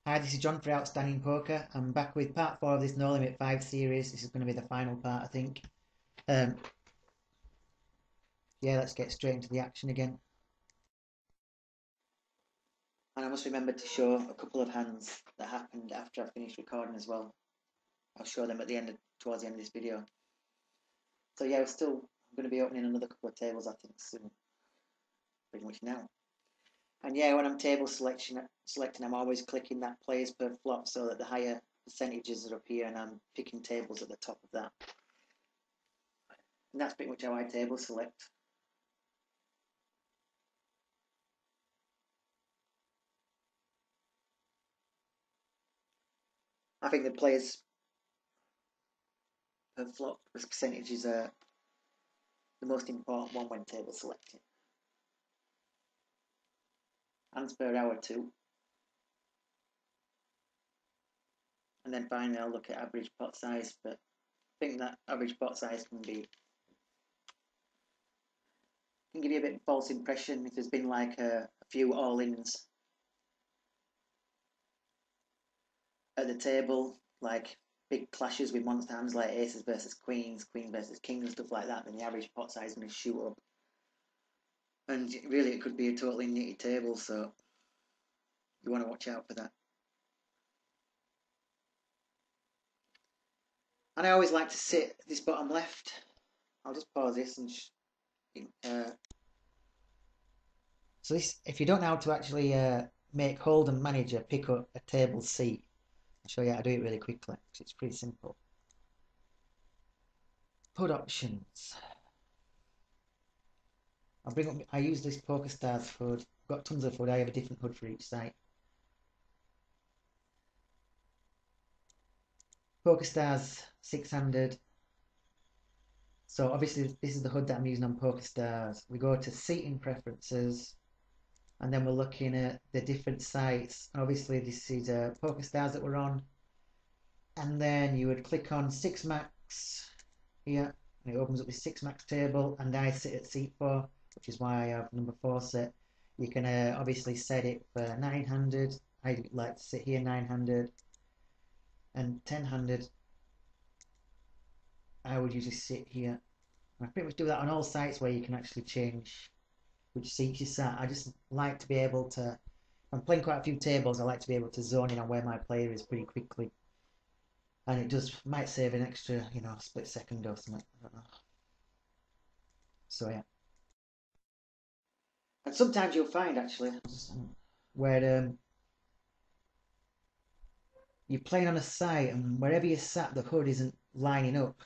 Hi, this is John for Outstanding Poker. I'm back with part 4 of this No Limit 5 series. This is going to be the final part, I think. Yeah, let's get straight into the action again. And I must remember to show a couple of hands that happened after I finished recording as well. I'll show them at the end, towards the end of this video. So yeah, I'm going to be opening another couple of tables, I think, soon. Pretty much now. And yeah, when I'm table selecting, I'm always clicking that players per flop so that the higher percentages are up here, and I'm picking tables at the top of that. And that's pretty much how I table select. I think the players per flop percentages are the most important one when table selecting. Hands per hour too. And then finally I'll look at average pot size, but I think that average pot size can give you a bit of false impression if there's been like a few all-ins at the table, like big clashes with monster hands like aces versus queens, queens versus kings and stuff like that, then the average pot size is going to shoot up. And really it could be a totally nitty table, so you want to watch out for that. And I always like to sit this bottom left. I'll just pause this and so this, if you don't know how to actually make hold and manager pick up a table seat, I'll show you how to do it really quickly because it's pretty simple. HUD options. I use this PokerStars HUD. I've got tons of HUD. I have a different HUD for each site. PokerStars 600. So obviously this is the HUD that I'm using on PokerStars. We go to seating preferences, and then we're looking at the different sites. Obviously this is PokerStars that we're on, and then you would click on 6 max here, and it opens up this 6 max table, and I sit at seat 4, which is why I have number 4 set. You can obviously set it for 900. I like to sit here 900, and 1000 I would usually sit here. I pretty much do that on all sites where you can actually change which seats you sat. I just like to be able to, if I'm playing quite a few tables, I like to be able to zone in on where my player is pretty quickly. And it might save an extra, split second or something. I don't know. So yeah. And sometimes you'll find actually where you're playing on a site and wherever you sat, the HUD isn't lining up.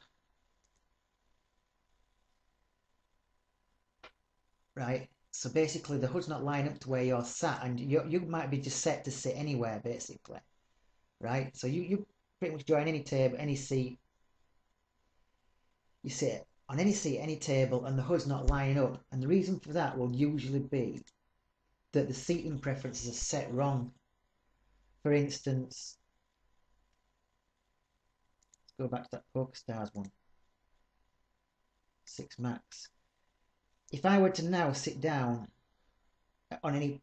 Right? So basically the HUD's not lining up to where you're sat, and you might be just set to sit anywhere basically. Right? So you pretty much join any table, any seat. You sit on any seat, any table, and the HUD's not lining up. And the reason for that will usually be that the seating preferences are set wrong. For instance, let's go back to that PokerStars one. 6 max. If I were to now sit down on any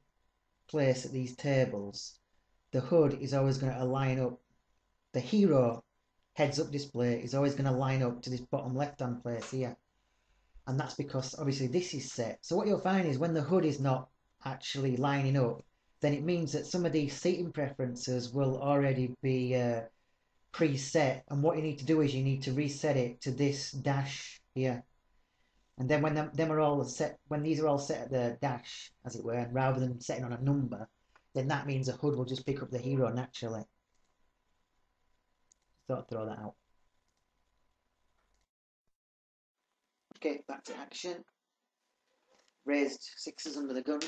place at these tables, the HUD is always going to line up. The hero heads up display is always going to line up to this bottom left hand place here, and that's because obviously this is set. So what you'll find is when the HUD is not actually lining up, then it means that some of these seating preferences will already be preset, and what you need to do is you need to reset it to this dash here. And then when them are all set, when these are all set at the dash, as it were, and rather than setting on a number, then that means the HUD will just pick up the hero naturally. Thought I'd throw that out. Okay, back to action. Raised 6s under the gun.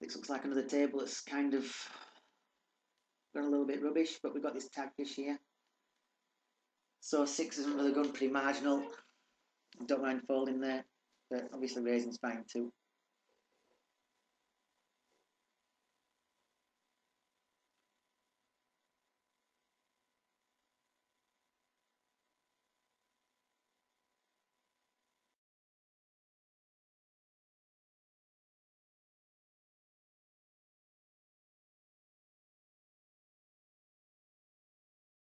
This looks like another table that's kind of gone a little bit rubbish, but we've got this tagfish here. So 6s under the gun, pretty marginal. Don't mind folding there, but obviously raising's fine too.